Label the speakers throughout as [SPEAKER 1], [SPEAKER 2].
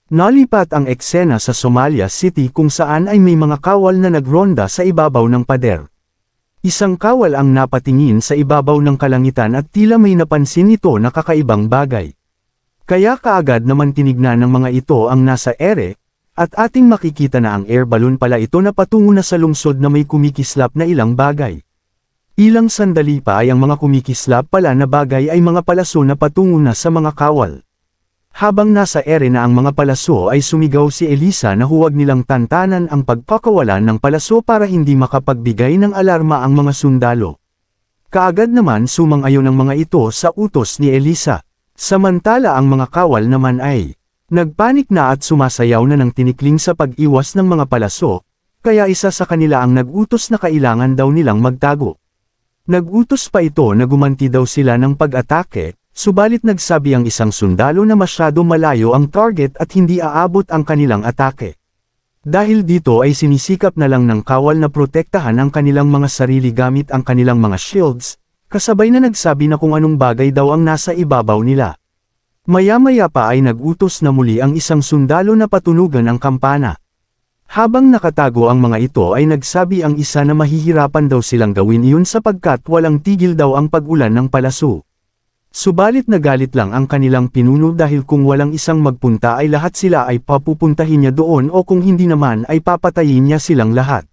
[SPEAKER 1] Nalipat ang eksena sa Somalia City kung saan ay may mga kawal na nagronda sa ibabaw ng pader. Isang kawal ang napatingin sa ibabaw ng kalangitan at tila may napansin ito na kakaibang bagay. Kaya kaagad naman tinignan ng mga ito ang nasa ere, at ating makikita na ang air balloon pala ito na patungo na sa lungsod na may kumikislap na ilang bagay. Ilang sandali pa ay ang mga kumikislap pala na bagay ay mga palaso na patungo na sa mga kawal. Habang nasa ere na ang mga palaso ay sumigaw si Elisa na huwag nilang tantanan ang pagkakawalan ng palaso para hindi makapagbigay ng alarma ang mga sundalo. Kaagad naman sumang-ayon ang mga ito sa utos ni Elisa. Samantala ang mga kawal naman ay nagpanik na at sumasayaw na ng tinikling sa pag-iwas ng mga palaso, kaya isa sa kanila ang nag-utos na kailangan daw nilang magtago. Nag-utos pa ito na gumanti daw sila ng pag-atake. Subalit nagsabi ang isang sundalo na masyado malayo ang target at hindi aabot ang kanilang atake. Dahil dito ay sinisikap na lang ng kawal na protektahan ang kanilang mga sarili gamit ang kanilang mga shields, kasabay na nagsabi na kung anong bagay daw ang nasa ibabaw nila. Maya-maya pa ay nag-utos na muli ang isang sundalo na patunugan ang kampana. Habang nakatago ang mga ito ay nagsabi ang isa na mahihirapan daw silang gawin iyon sapagkat walang tigil daw ang pag-ulan ng palaso. Subalit nagalit lang ang kanilang pinuno dahil kung walang isang magpunta ay lahat sila ay papupuntahin niya doon o kung hindi naman ay papatayin niya silang lahat.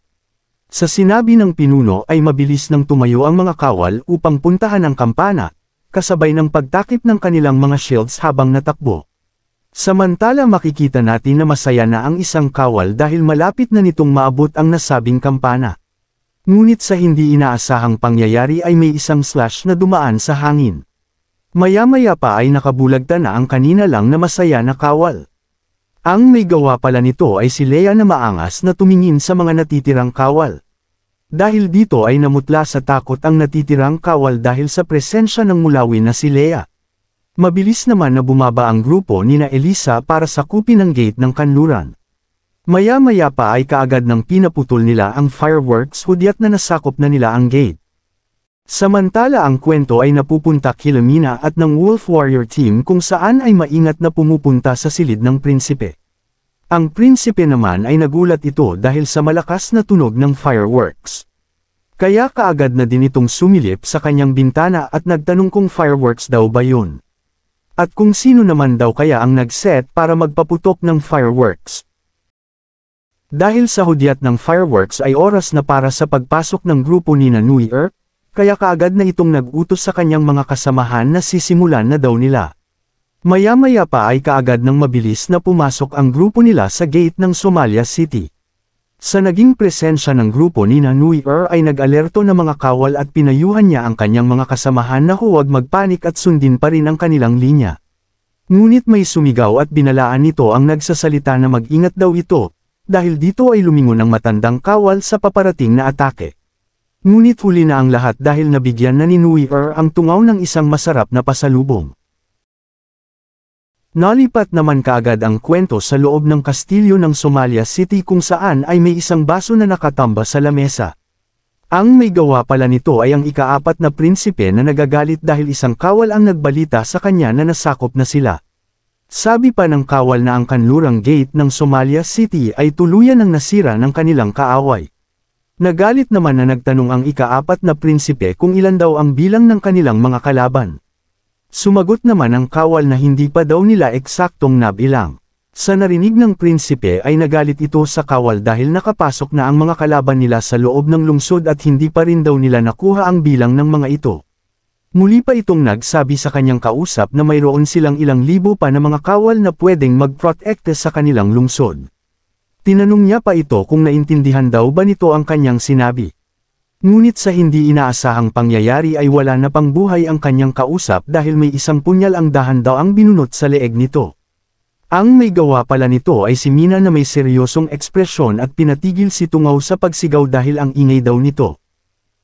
[SPEAKER 1] Sa sinabi ng pinuno ay mabilis nang tumayo ang mga kawal upang puntahan ang kampana, kasabay ng pagtakip ng kanilang mga shields habang natakbo. Samantala makikita natin na masaya na ang isang kawal dahil malapit na nitong maabot ang nasabing kampana. Ngunit sa hindi inaasahang pangyayari ay may isang slash na dumaan sa hangin. Maya-maya pa ay nakabulagta na ang kanina lang na masaya na kawal. Ang may gawa pala nito ay si Leia na maangas na tumingin sa mga natitirang kawal. Dahil dito ay namutla sa takot ang natitirang kawal dahil sa presensya ng mulawin na si Leia. Mabilis naman na bumaba ang grupo nina Elisa para sakupin ang gate ng kanluran. Maya-maya pa ay kaagad nang pinaputol nila ang fireworks hudyat na nasakop na nila ang gate. Samantala ang kwento ay napupunta kila Mina at ng Wolf Warrior Team kung saan ay maingat na pumupunta sa silid ng prinsipe. Ang prinsipe naman ay nagulat ito dahil sa malakas na tunog ng fireworks. Kaya kaagad na din itong sumilip sa kanyang bintana at nagtanong kung fireworks daw ba yun. At kung sino naman daw kaya ang nag-set para magpaputok ng fireworks. Dahil sa hudyat ng fireworks ay oras na para sa pagpasok ng grupo ni New Year, kaya kaagad na itong nag-utos sa kanyang mga kasamahan na sisimulan na daw nila. Maya-maya pa ay kaagad ng mabilis na pumasok ang grupo nila sa gate ng Somalia City. Sa naging presensya ng grupo ni New Year ay nag-alerto na mga kawal at pinayuhan niya ang kanyang mga kasamahan na huwag magpanik at sundin pa rin ang kanilang linya. Ngunit may sumigaw at binalaan nito ang nagsasalita na mag-ingat daw ito, dahil dito ay lumingon ang matandang kawal sa paparating na atake. Ngunit huli na ang lahat dahil nabigyan na ni New Year ang tungaw ng isang masarap na pasalubong. Nalipat naman kaagad ang kwento sa loob ng kastilyo ng Somalia City kung saan ay may isang baso na nakatamba sa lamesa. Ang may gawa pala nito ay ang ika-4 na prinsipe na nagagalit dahil isang kawal ang nagbalita sa kanya na nasakop na sila. Sabi pa ng kawal na ang kanlurang gate ng Somalia City ay tuluyan ng nasira ng kanilang kaaway. Nagalit naman na nagtanong ang ika-4 na prinsipe kung ilan daw ang bilang ng kanilang mga kalaban. Sumagot naman ang kawal na hindi pa daw nila eksaktong nabilang. Sa narinig ng prinsipe ay nagalit ito sa kawal dahil nakapasok na ang mga kalaban nila sa loob ng lungsod at hindi pa rin daw nila nakuha ang bilang ng mga ito. Muli pa itong nagsabi sa kanyang kausap na mayroon silang ilang libo pa na mga kawal na pwedeng mag-protekte sa kanilang lungsod. Tinanong niya pa ito kung naintindihan daw ba nito ang kanyang sinabi. Ngunit sa hindi inaasahang pangyayari ay wala na pang buhay ang kanyang kausap dahil may isang punyal ang dahan daw ang binunot sa leeg nito. Ang may gawa pala nito ay si Mina na may seryosong ekspresyon at pinatigil si Tungaw sa pagsigaw dahil ang ingay daw nito.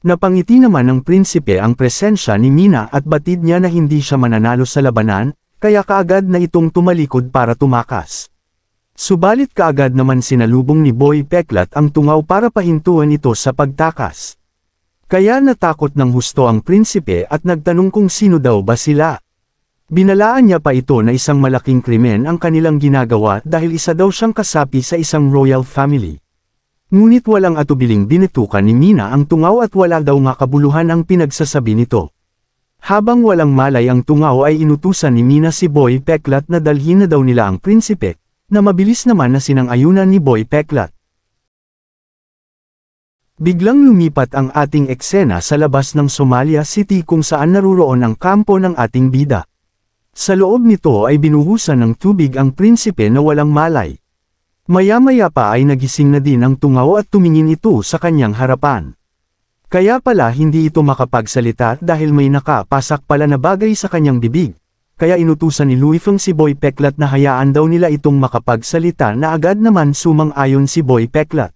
[SPEAKER 1] Napangiti naman ng prinsipe ang presensya ni Mina at batid niya na hindi siya mananalo sa labanan, kaya kaagad na itong tumalikod para tumakas. Subalit kaagad naman sinalubong ni Boy Peklat ang Tungaw para pahintuan ito sa pagtakas. Kaya natakot ng husto ang prinsipe at nagtanong kung sino daw ba sila. Binalaan niya pa ito na isang malaking krimen ang kanilang ginagawa dahil isa daw siyang kasapi sa isang royal family. Ngunit walang atubiling binitukan ni Mina ang tungaw at wala daw nga kabuluhan ang pinagsasabi nito. Habang walang malay ang tungaw ay inutusan ni Mina si Boy Peklat na dalhin na daw nila ang prinsipe, na mabilis naman na sinang-ayunan ni Boy Peklat. Biglang lumipat ang ating eksena sa labas ng Somalia City kung saan naruroon ang kampo ng ating bida. Sa loob nito ay binuhusan ng tubig ang prinsipe na walang malay. Maya-maya pa ay nagising na din ang tungaw at tumingin ito sa kanyang harapan. Kaya pala hindi ito makapagsalita dahil may nakapasak pala na bagay sa kanyang bibig. Kaya inutusan ni Luifeng si Boy Peklat na hayaan daw nila itong makapagsalita na agad naman sumang-ayon si Boy Peklat.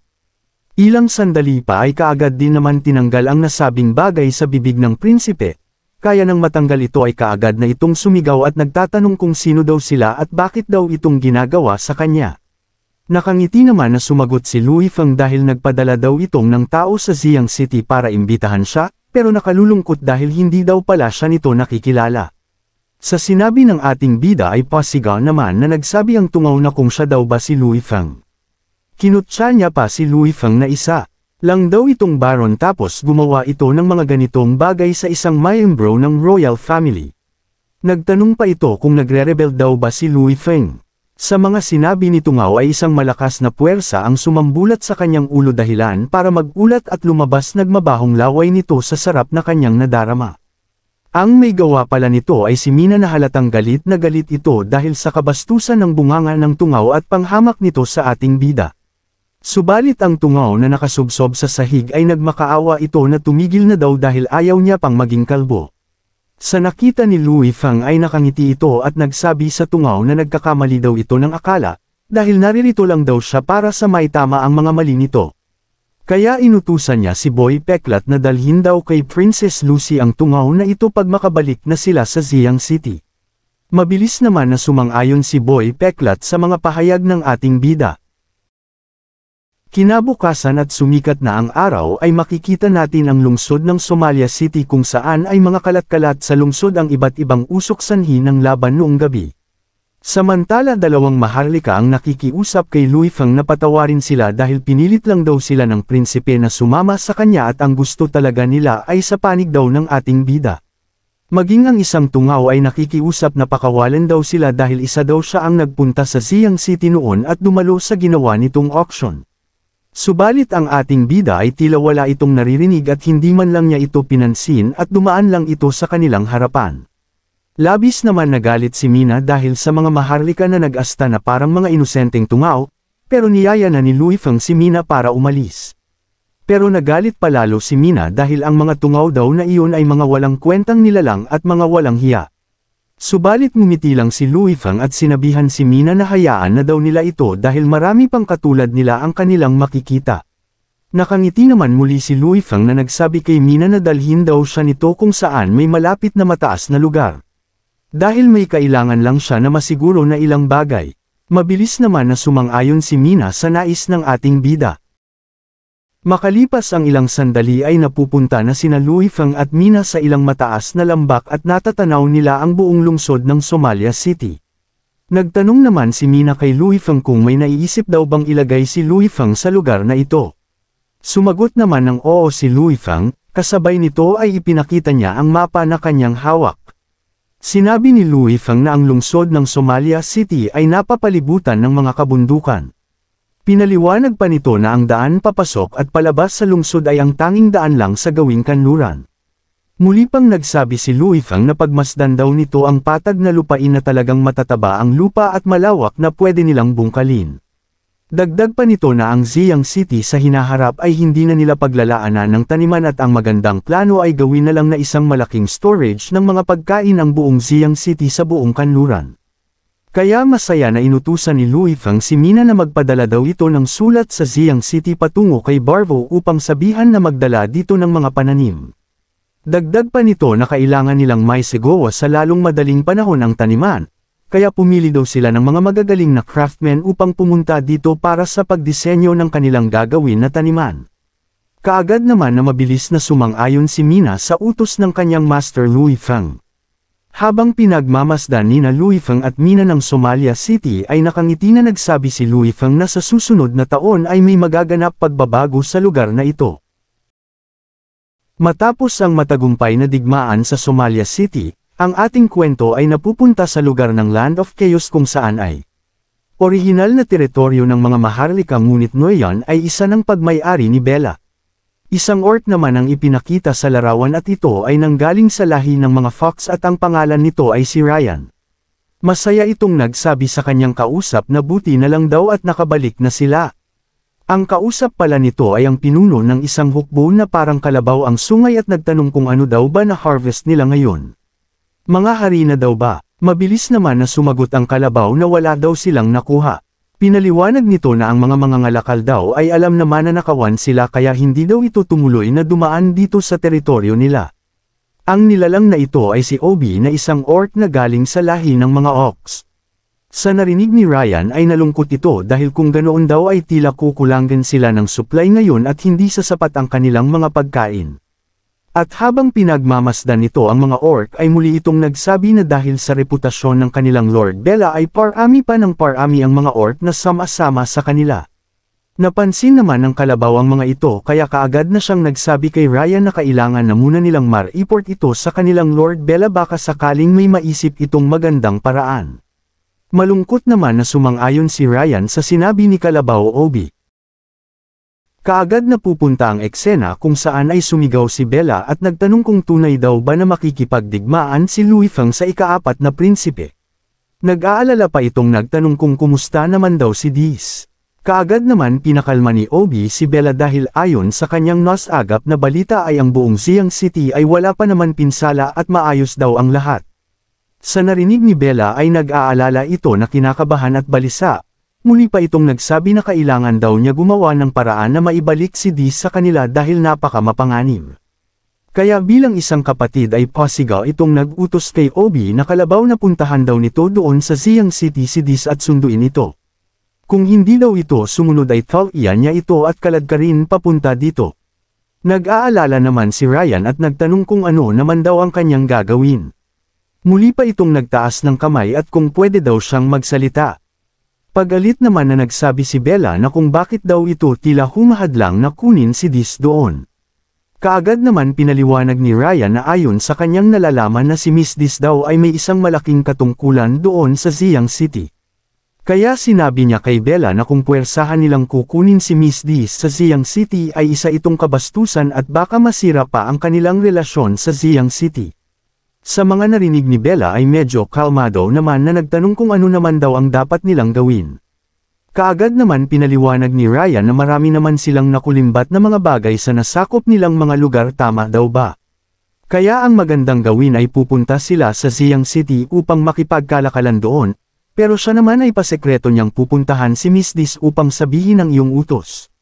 [SPEAKER 1] Ilang sandali pa ay kaagad din naman tinanggal ang nasabing bagay sa bibig ng prinsipe. Kaya nang matanggal ito ay kaagad na itong sumigaw at nagtatanong kung sino daw sila at bakit daw itong ginagawa sa kanya. Nakangiti naman na sumagot si Luifeng dahil nagpadala daw itong ng tao sa Xiang City para imbitahan siya, pero nakalulungkot dahil hindi daw pala siya nito nakikilala. Sa sinabi ng ating bida ay pasigaw naman na nagsabi ang tungaw na kung siya daw ba si Luifeng. Kinutya niya pa si Luifeng na isa lang daw itong baron tapos gumawa ito ng mga ganitong bagay sa isang miyembro ng royal family. Nagtanong pa ito kung nagre-rebel daw ba si Luifeng. Sa mga sinabi ni Tungaw ay isang malakas na puwersa ang sumambulat sa kanyang ulo dahilan para magulat at lumabas nagmabahong laway nito sa sarap na kanyang nadarama. Ang may gawa pala nito ay si Mina na halatang galit na galit ito dahil sa kabastusan ng bunganga ng Tungaw at panghamak nito sa ating bida. Subalit ang Tungaw na nakasubsob sa sahig ay nagmakaawa ito na tumigil na daw dahil ayaw niya pang maging kalbo. Sa nakita ni Luifeng ay nakangiti ito at nagsabi sa Tungaw na nagkakamali daw ito ng akala, dahil naririto lang daw siya para sa maitama ang mga mali nito. Kaya inutusan niya si Boy Peklat na dalhin daw kay Princess Lucy ang Tungaw na ito pag makabalik na sila sa Xiang City. Mabilis naman na sumang-ayon si Boy Peklat sa mga pahayag ng ating bida. Kinabukasan at sumikat na ang araw ay makikita natin ang lungsod ng Somalia City kung saan ay mga kalat-kalat sa lungsod ang iba't ibang usok sanhi ng laban noong gabi. Samantala dalawang maharlika ang nakikiusap kay Luifeng na patawarin sila dahil pinilit lang daw sila ng prinsipe na sumama sa kanya at ang gusto talaga nila ay sa panig daw ng ating bida. Maging ang isang Tungaw ay nakikiusap na pakawalan daw sila dahil isa daw siya ang nagpunta sa Xiang City noon at dumalo sa ginawa nitong auction. Subalit ang ating bida ay tila wala itong naririnig at hindi man lang niya ito pinansin at dumaan lang ito sa kanilang harapan. Labis naman nagalit si Mina dahil sa mga maharlika na nag-asta na parang mga inosenteng Tungaw, pero niyaya na ni Luifeng si Mina para umalis. Pero nagalit palalo si Mina dahil ang mga Tungaw daw na iyon ay mga walang kwentang nilalang at mga walang hiya. Subalit ngumiti lang si Luifeng at sinabihan si Mina na hayaan na daw nila ito dahil marami pang katulad nila ang kanilang makikita. Nakangiti naman muli si Luifeng na nagsabi kay Mina na dalhin daw siya nito kung saan may malapit na mataas na lugar. Dahil may kailangan lang siya na masiguro na ilang bagay. Mabilis naman na sumang-ayon si Mina sa nais ng ating bida. Makalipas ang ilang sandali ay napupunta na sina Luifeng at Mina sa ilang mataas na lambak at natatanaw nila ang buong lungsod ng Somalia City. Nagtanong naman si Mina kay Luifeng kung may naiisip daw bang ilagay si Luifeng sa lugar na ito. Sumagot naman ng oo si Luifeng, kasabay nito ay ipinakita niya ang mapa na kanyang hawak. Sinabi ni Luifeng na ang lungsod ng Somalia City ay napapalibutan ng mga kabundukan. Pinaliwanag pa nito na ang daan papasok at palabas sa lungsod ay ang tanging daan lang sa gawing kanluran. Muli pang nagsabi si Luifeng na pagmasdan daw nito ang patag na lupain na talagang matataba ang lupa at malawak na pwede nilang bungkalin. Dagdag pa nito na ang Xiang City sa hinaharap ay hindi na nila paglalaanan ng taniman at ang magandang plano ay gawin na lang na isang malaking storage ng mga pagkain ang buong Xiang City sa buong kanluran. Kaya masaya na inutusan ni Luifeng si Mina na magpadala daw ito ng sulat sa Xiang City patungo kay Barvo upang sabihan na magdala dito ng mga pananim. Dagdag pa nito na kailangan nilang may segowa sa lalong madaling panahon ang taniman, kaya pumili daw sila ng mga magagaling na craftsmen upang pumunta dito para sa pagdisenyo ng kanilang gagawin na taniman. Kaagad naman na mabilis na sumang-ayon si Mina sa utos ng kanyang master Luifeng. Habang pinagmamasdan ni na Louis Feng at Mina ng Somalia City ay nakangiti na nagsabi si Louis Feng na sa susunod na taon ay may magaganap pagbabago sa lugar na ito. Matapos ang matagumpay na digmaan sa Somalia City, ang ating kwento ay napupunta sa lugar ng Land of Chaos kung saan ay orihinal na teritoryo ng mga Maharlika ngunit ngayon ay isa ng pagmay-ari ni Bella. Isang orc naman ang ipinakita sa larawan at ito ay nanggaling sa lahi ng mga Fox at ang pangalan nito ay si Ryan. Masaya itong nagsabi sa kanyang kausap na buti na lang daw at nakabalik na sila. Ang kausap pala nito ay ang pinuno ng isang hukbo na parang kalabaw ang sungay at nagtanong kung ano daw ba na harvest nila ngayon. Mga harina daw ba? Mabilis naman na sumagot ang kalabaw na wala daw silang nakuha. Pinaliwanag nito na ang mga mangangalakal daw ay alam naman na nakawan sila kaya hindi daw ito tumuloy na dumaan dito sa teritoryo nila. Ang nilalang na ito ay si Obi na isang orc na galing sa lahi ng mga Ox. Sa narinig ni Ryan ay nalungkot ito dahil kung ganoon daw ay tila kukulangan sila ng supply ngayon at hindi sasapat ang kanilang mga pagkain. At habang pinagmamasdan nito ang mga orc ay muli itong nagsabi na dahil sa reputasyon ng kanilang Lord Bella ay parami pa ng parami ang mga orc na sama-sama sa kanila. Napansin naman ng kalabaw ang mga ito kaya kaagad na siyang nagsabi kay Ryan na kailangan na muna nilang ma-report ito sa kanilang Lord Bella baka sakaling may maisip itong magandang paraan. Malungkot naman na sumang-ayon si Ryan sa sinabi ni Kalabaw Obi. Kaagad na pupunta ang eksena kung saan ay sumigaw si Bella at nagtanong kung tunay daw ba na makikipagdigmaan si Louis Feng sa ika-4 na prinsipe. Nag-aalala pa itong nagtanong kung kumusta naman daw si Diz. Kaagad naman pinakalma ni Obi si Bella dahil ayon sa kanyang nasagap na balita ay ang buong Siang City ay wala pa naman pinsala at maayos daw ang lahat. Sa narinig ni Bella ay nag-aalala ito na kinakabahan at balisa. Muli pa itong nagsabi na kailangan daw niya gumawa ng paraan na maibalik si Diz sa kanila dahil napaka-mapanganib. Kaya bilang isang kapatid ay posigaw itong nag-utos kay Obi na kalabaw na puntahan daw nito doon sa Siang City si Diz at sunduin ito. Kung hindi daw ito sumunod ay tauian niya ito at kaladkarin papunta dito. Nag-aalala naman si Ryan at nagtanong kung ano naman daw ang kanyang gagawin. Muli pa itong nagtaas ng kamay at kung pwede daw siyang magsalita. Pagalit naman na nagsabi si Bella na kung bakit daw ito tila humahadlang na kunin si Diz doon. Kaagad naman pinaliwanag ni Ryan na ayon sa kanyang nalalaman na si Miss Diz daw ay may isang malaking katungkulan doon sa Siang City. Kaya sinabi niya kay Bella na kung puwersahan nilang kukunin si Miss Diz sa Siang City ay isa itong kabastusan at baka masira pa ang kanilang relasyon sa Siang City. Sa mga narinig ni Bella ay medyo kalmado naman na nagtanong kung ano naman daw ang dapat nilang gawin. Kaagad naman pinaliwanag ni Ryan na marami naman silang nakulimbat na mga bagay sa nasakop nilang mga lugar tama daw ba. Kaya ang magandang gawin ay pupunta sila sa Siang City upang makipagkalakalan doon, pero siya naman ay pasekreto niyang pupuntahan si Miss Diz upang sabihin ang iyong utos.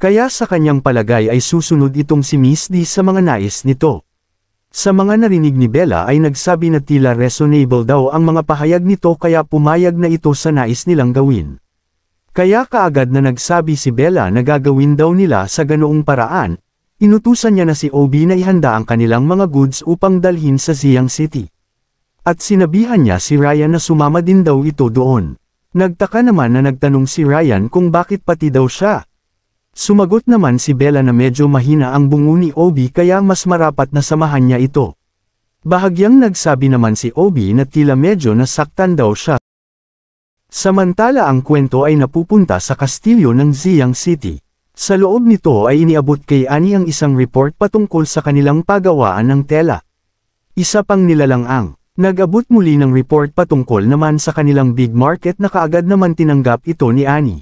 [SPEAKER 1] Kaya sa kanyang palagay ay susunod itong si Miss Diz sa mga nais nito. Sa mga narinig ni Bella ay nagsabi na tila reasonable daw ang mga pahayag nito kaya pumayag na ito sa nais nilang gawin. Kaya kaagad na nagsabi si Bella na gagawin daw nila sa ganoong paraan, inutusan niya na si Obi na ihanda ang kanilang mga goods upang dalhin sa Siang City. At sinabihan niya si Ryan na sumama din daw ito doon. Nagtaka naman na nagtanong si Ryan kung bakit pati daw siya. Sumagot naman si Bella na medyo mahina ang bungo ni Obi kaya mas marapat na samahan niya ito. Bahagyang nagsabi naman si Obi na tila medyo nasaktan daw siya. Samantala ang kwento ay napupunta sa kastilyo ng Siang City. Sa loob nito ay iniabot kay Annie ang isang report patungkol sa kanilang pagawaan ng tela. Isa pang nilalang ang nag-abot muli ng report patungkol naman sa kanilang big market na kaagad naman tinanggap ito ni Annie.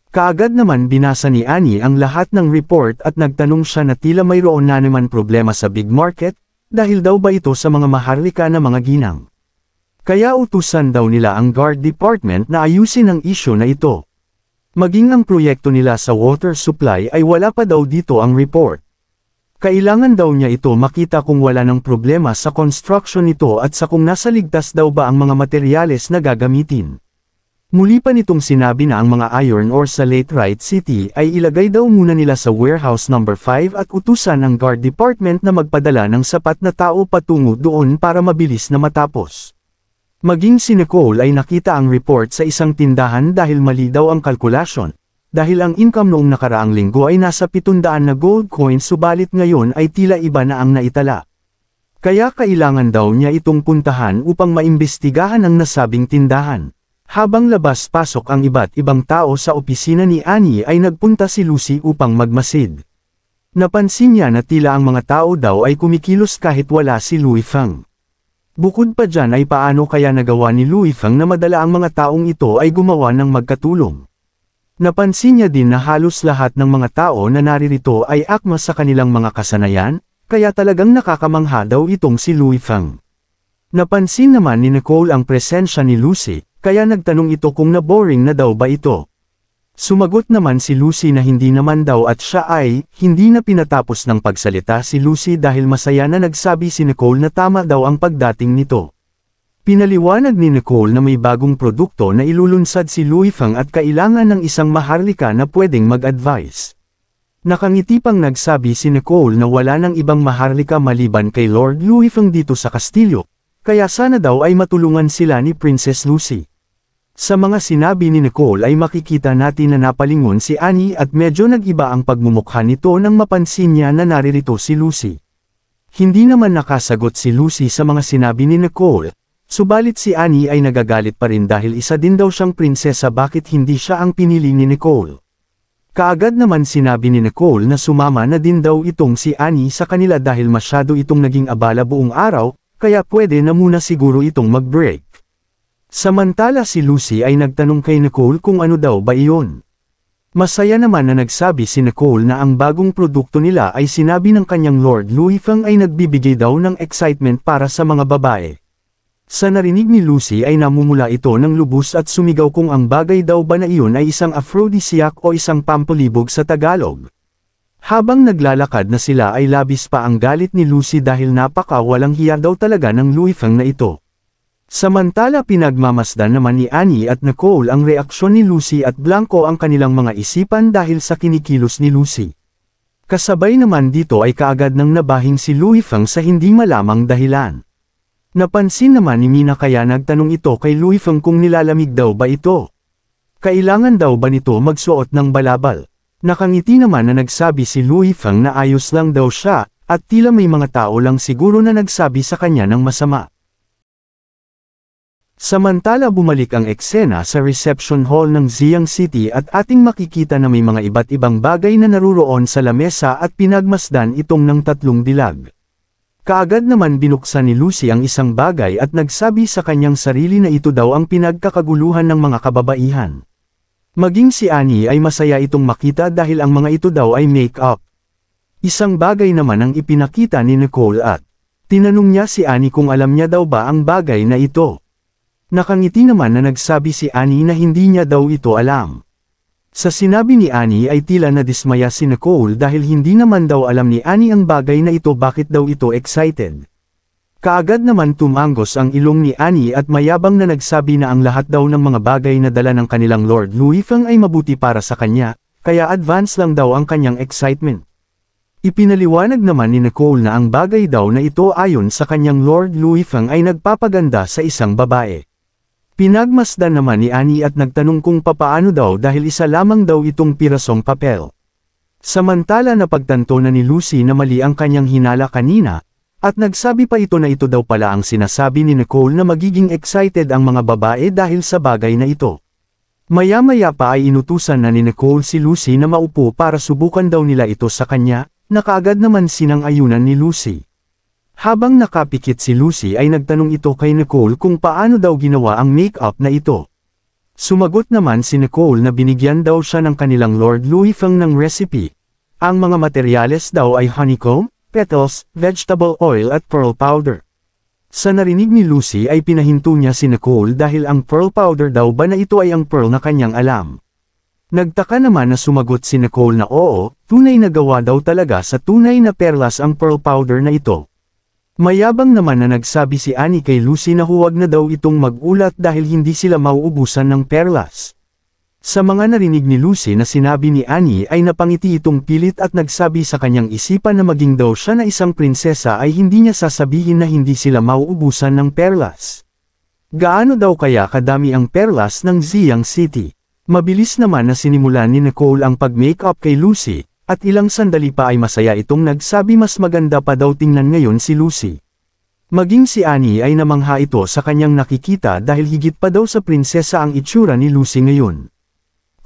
[SPEAKER 1] Kaagad naman binasa ni Annie ang lahat ng report at nagtanong siya na tila mayroon na naman problema sa big market, dahil daw ba ito sa mga maharlika na mga ginang. Kaya utusan daw nila ang guard department na ayusin ang isyu na ito. Maging ang proyekto nila sa water supply ay wala pa daw dito ang report. Kailangan daw niya ito makita kung wala ng problema sa construction nito at sa kung nasa ligtas daw ba ang mga materyales na gagamitin. Muli pa nitong sinabi na ang mga iron ore sa Laterite City ay ilagay daw muna nila sa warehouse number 5 at utusan ang guard department na magpadala ng sapat na tao patungo doon para mabilis na matapos. Maging si Nicole ay nakita ang report sa isang tindahan dahil mali daw ang kalkulasyon, dahil ang income noong nakaraang linggo ay nasa 700 na gold coins subalit ngayon ay tila iba na ang naitala. Kaya kailangan daw niya itong puntahan upang maimbestigahan ang nasabing tindahan. Habang labas-pasok ang iba't ibang tao sa opisina ni Annie ay nagpunta si Lucy upang magmasid. Napansin niya na tila ang mga tao daw ay kumikilos kahit wala si Louis Feng. Bukod pa dyan ay paano kaya nagawa ni Louis Feng na madala ang mga taong ito ay gumawa ng magkatulong. Napansin niya din na halos lahat ng mga tao na naririto ay akma sa kanilang mga kasanayan, kaya talagang nakakamangha daw itong si Louis Feng. Napansin naman ni Nicole ang presensya ni Lucy, kaya nagtanong ito kung na-boring na daw ba ito. Sumagot naman si Lucy na hindi naman daw at siya ay, hindi na pinatapos ng pagsalita si Lucy dahil masaya na nagsabi si Nicole na tama daw ang pagdating nito. Pinaliwanag ni Nicole na may bagong produkto na ilulunsad si Louis Feng at kailangan ng isang maharlika na pwedeng mag-advise. Nakangiti pang nagsabi si Nicole na wala nang ibang maharlika maliban kay Lord Louis Feng dito sa kastilyo, kaya sana daw ay matulungan sila ni Princess Lucy. Sa mga sinabi ni Nicole ay makikita natin na napalingon si Annie at medyo nag-iba ang pagmumukha nito nang mapansin niya na naririto si Lucy. Hindi naman nakasagot si Lucy sa mga sinabi ni Nicole, subalit si Annie ay nagagalit pa rin dahil isa din daw siyang prinsesa bakit hindi siya ang pinili ni Nicole. Kaagad naman sinabi ni Nicole na sumama na din daw itong si Annie sa kanila dahil masyado itong naging abala buong araw, kaya pwede na muna siguro itong mag-break. Samantala si Lucy ay nagtanong kay Nicole kung ano daw ba iyon. Masaya naman na nagsabi si Nicole na ang bagong produkto nila ay sinabi ng kanyang Lord Louis Feng ay nagbibigay daw ng excitement para sa mga babae. Sa narinig ni Lucy ay namumula ito ng lubos at sumigaw kung ang bagay daw ba na iyon ay isang aphrodisiac o isang pampalibog sa Tagalog. Habang naglalakad na sila ay labis pa ang galit ni Lucy dahil napaka walang hiya daw talaga ng Louis Feng na ito. Samantala pinagmamasdan naman ni Annie at Nicole ang reaksyon ni Lucy at blanko ang kanilang mga isipan dahil sa kinikilos ni Lucy. Kasabay naman dito ay kaagad nang nabahing si Louis Feng sa hindi malamang dahilan. Napansin naman ni Mina kaya nagtanong ito kay Louis Feng kung nilalamig daw ba ito. Kailangan daw ba nito magsuot ng balabal? Nakangiti naman na nagsabi si Louis Feng na ayos lang daw siya, at tila may mga tao lang siguro na nagsabi sa kanya ng masama. Samantala bumalik ang eksena sa reception hall ng Xiang City at ating makikita na may mga iba't ibang bagay na naruroon sa lamesa at pinagmasdan itong ng tatlong dilag. Kaagad naman binuksan ni Lucy ang isang bagay at nagsabi sa kanyang sarili na ito daw ang pinagkakaguluhan ng mga kababaihan. Maging si Annie ay masaya itong makita dahil ang mga ito daw ay make-up. Isang bagay naman ang ipinakita ni Nicole at tinanong niya si Annie kung alam niya daw ba ang bagay na ito. Nakangiti naman na nagsabi si Annie na hindi niya daw ito alam. Sa sinabi ni Annie ay tila nadismaya si Nicole dahil hindi naman daw alam ni Annie ang bagay na ito bakit daw ito excited. Kaagad naman tumanggos ang ilong ni Annie at mayabang na nagsabi na ang lahat daw ng mga bagay na dala ng kanilang Lord Louis Feng ay mabuti para sa kanya, kaya advance lang daw ang kanyang excitement. Ipinaliwanag naman ni Nicole na ang bagay daw na ito ayon sa kanyang Lord Louis Feng ay nagpapaganda sa isang babae. Pinagmasdan naman ni Annie at nagtanong kung papaano daw dahil isa lamang daw itong pirasong papel. Samantala napagtanto na ni Lucy na mali ang kanyang hinala kanina, at nagsabi pa ito na ito daw pala ang sinasabi ni Nicole na magiging excited ang mga babae dahil sa bagay na ito. Maya-maya pa ay inutusan na ni Nicole si Lucy na maupo para subukan daw nila ito sa kanya, na kaagad naman sinang-ayunan ni Lucy. Habang nakapikit si Lucy ay nagtanong ito kay Nicole kung paano daw ginawa ang make-up na ito. Sumagot naman si Nicole na binigyan daw siya ng kanilang Lord Louis Feng ng recipe. Ang mga materyales daw ay honeycomb, petals, vegetable oil at pearl powder. Sa narinig ni Lucy ay pinahinto niya si Nicole dahil ang pearl powder daw ba na ito ay ang pearl na kanyang alam. Nagtaka naman na sumagot si Nicole na oo, tunay na gawa daw talaga sa tunay na perlas ang pearl powder na ito. Mayabang naman na nagsabi si Annie kay Lucy na huwag na daw itong mag-ulat dahil hindi sila mauubusan ng perlas. Sa mga narinig ni Lucy na sinabi ni Annie ay napangiti itong pilit at nagsabi sa kanyang isipan na maging daw siya na isang prinsesa ay hindi niya sasabihin na hindi sila mauubusan ng perlas. Gaano daw kaya kadami ang perlas ng Ziyang City? Mabilis naman na sinimulan ni Nicole ang pag-makeup kay Lucy. At ilang sandali pa ay masaya itong nagsabi mas maganda pa daw tingnan ngayon si Lucy. Maging si Annie ay namangha ito sa kanyang nakikita dahil higit pa daw sa prinsesa ang itsura ni Lucy ngayon.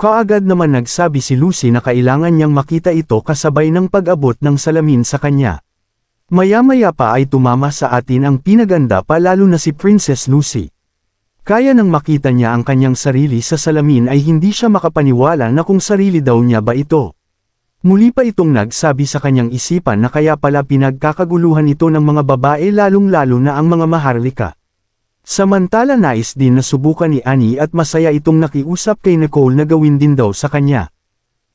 [SPEAKER 1] Kaagad naman nagsabi si Lucy na kailangan niyang makita ito kasabay ng pag-abot ng salamin sa kanya. Maya-maya pa ay tumama sa atin ang pinaganda pa lalo na si Princess Lucy. Kaya nang makita niya ang kanyang sarili sa salamin ay hindi siya makapaniwala na kung sarili daw niya ba ito. Muli pa itong nagsabi sa kanyang isipan na kaya pala pinagkakaguluhan ito ng mga babae lalong-lalo na ang mga maharlika. Samantala nais din na subukan ni Annie at masaya itong nakiusap kay Nicole na gawin din daw sa kanya.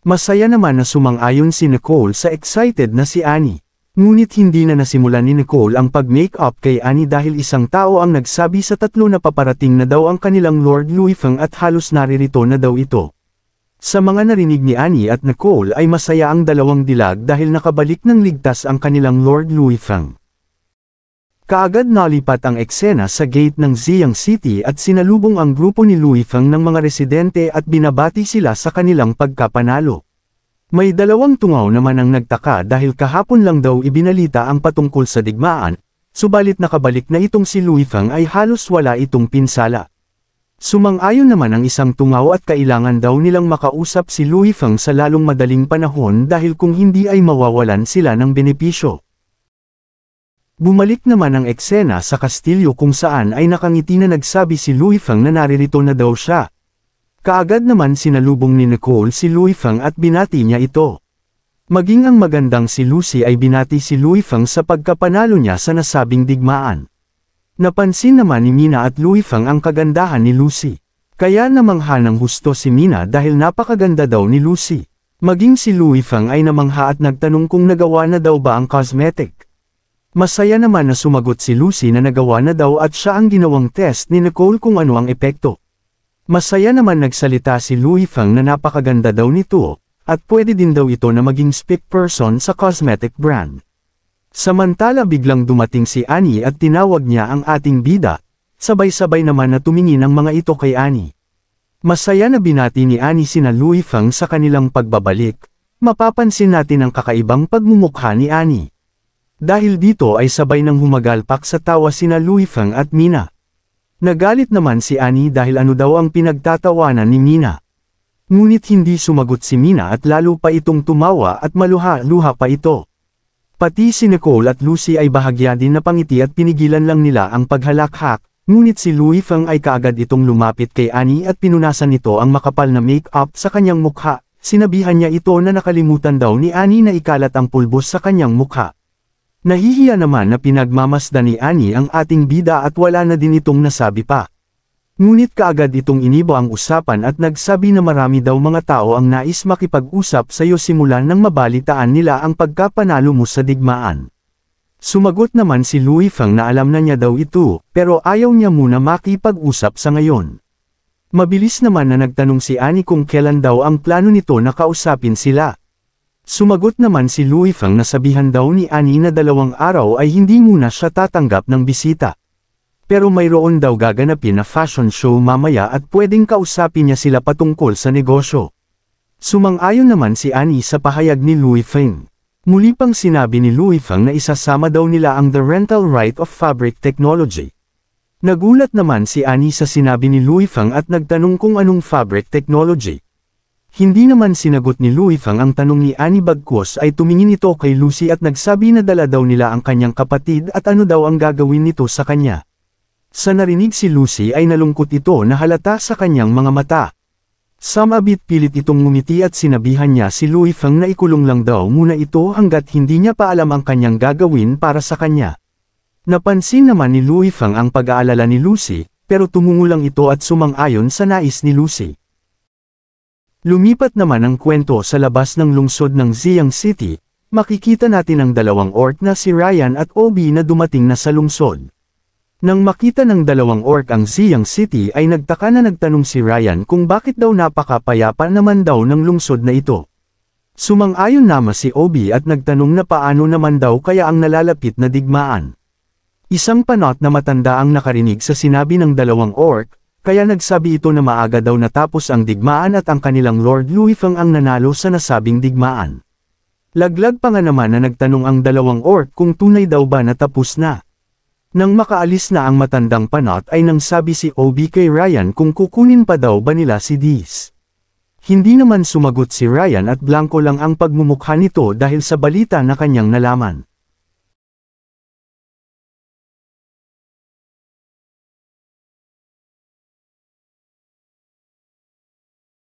[SPEAKER 1] Masaya naman na sumang-ayon si Nicole sa excited na si Annie. Ngunit hindi na nasimulan ni Nicole ang pag-make-up kay Annie dahil isang tao ang nagsabi sa tatlo na paparating na daw ang kanilang Lord Louis Feng at halos naririto na daw ito. Sa mga narinig ni Annie at Nicole ay masaya ang dalawang dilag dahil nakabalik ng ligtas ang kanilang Lord Louis Feng. Kaagad nalipat ang eksena sa gate ng Ziyang City at sinalubong ang grupo ni Louis Feng ng mga residente at binabati sila sa kanilang pagkapanalo. May dalawang tungaw naman ang nagtaka dahil kahapon lang daw ibinalita ang patungkol sa digmaan, subalit nakabalik na itong si Louis Feng ay halos wala itong pinsala. Sumang-ayon naman ang isang tungaw at kailangan daw nilang makausap si Louis Feng sa lalong madaling panahon dahil kung hindi ay mawawalan sila ng benepisyo. Bumalik naman ang eksena sa kastilyo kung saan ay nakangiti na nagsabi si Louis Feng na naririto na daw siya. Kaagad naman sinalubong ni Nicole si Louis Feng at binati niya ito. Maging ang magandang si Lucy ay binati si Louis Feng sa pagkapanalo niya sa nasabing digmaan. Napansin naman ni Mina at Louis Feng ang kagandahan ni Lucy. Kaya namangha ng husto si Mina dahil napakaganda daw ni Lucy. Maging si Louis Feng ay namangha at nagtanong kung nagawa na daw ba ang cosmetic. Masaya naman na sumagot si Lucy na nagawa na daw at siya ang ginawang test ni Nicole kung ano ang epekto. Masaya naman nagsalita si Louis Feng na napakaganda daw nito, at pwede din daw ito na maging spokesperson sa cosmetic brand. Samantala biglang dumating si Annie at tinawag niya ang ating bida, sabay-sabay naman na tumingin ang mga ito kay Annie. Masaya na binati ni Annie sina Louis Feng sa kanilang pagbabalik, mapapansin natin ang kakaibang pagmumukha ni Annie. Dahil dito ay sabay nang humagalpak sa tawa sina Louis Feng at Mina. Nagalit naman si Annie dahil ano daw ang pinagtatawanan ni Mina. Ngunit hindi sumagot si Mina at lalo pa itong tumawa at maluha-luha pa ito. Pati si Nicole at Lucy ay bahagya din na pangiti at pinigilan lang nila ang paghalakhak, ngunit si Louis Feng ay kaagad itong lumapit kay Annie at pinunasan nito ang makapal na make-up sa kanyang mukha. Sinabihan niya ito na nakalimutan daw ni Annie na ikalat ang pulbos sa kanyang mukha. Nahihiya naman na pinagmamasdan ni Annie ang ating bida at wala na din itong nasabi pa. Ngunit kaagad itong inibo ang usapan at nagsabi na marami daw mga tao ang nais makipag-usap sa iyo simulan nang mabalitaan nila ang pagkapanalo mo sa digmaan. Sumagot naman si Louis Feng na alam na niya daw ito, pero ayaw niya muna makipag-usap sa ngayon. Mabilis naman na nagtanong si Annie kung kailan daw ang plano nito na kausapin sila. Sumagot naman si Louis Feng na sabihan daw ni Annie na 2 araw ay hindi muna siya tatanggap ng bisita. Pero mayroon daw gaganapin na fashion show mamaya at pwedeng kausapin niya sila patungkol sa negosyo. Sumang-ayon naman si Annie sa pahayag ni Louis Feng. Muli pang sinabi ni Louis Feng na isasama daw nila ang The Rental Right of Fabric Technology. Nagulat naman si Annie sa sinabi ni Louis Feng at nagtanong kung anong fabric technology. Hindi naman sinagot ni Louis Feng ang tanong ni Annie bagkus ay tumingin ito kay Lucy at nagsabi na dala daw nila ang kanyang kapatid at ano daw ang gagawin nito sa kanya. Sa narinig si Lucy ay nalungkot ito na halata sa kanyang mga mata. Samabit pilit itong ngumiti at sinabihan niya si Louis Feng na ikulong lang daw muna ito hanggat hindi niya pa alam ang kanyang gagawin para sa kanya. Napansin naman ni Louis Feng ang pag-aalala ni Lucy, pero tumungo lang ito at sumang-ayon sa nais ni Lucy. Lumipat naman ang kwento sa labas ng lungsod ng Ziyang City, makikita natin ang dalawang orc na si Ryan at Obi na dumating na sa lungsod. Nang makita ng dalawang orc ang Ziyang City ay nagtaka na nagtanong si Ryan kung bakit daw napakapayapa naman daw ng lungsod na ito. Sumang-ayon naman si Obi at nagtanong na paano naman daw kaya ang nalalapit na digmaan. Isang panot na matanda ang nakarinig sa sinabi ng dalawang orc, kaya nagsabi ito na maaga daw natapos ang digmaan at ang kanilang Lord Luifeng ang nanalo sa nasabing digmaan. Laglag pa nga naman na nagtanong ang dalawang orc kung tunay daw ba natapos na. Nang makaalis na ang matandang panot ay nang sabi si Obi kay Ryan kung kukunin pa daw ba nila si Dis. Hindi naman sumagot si Ryan at blanko lang ang pagmumukha nito dahil sa balita na kanyang nalaman.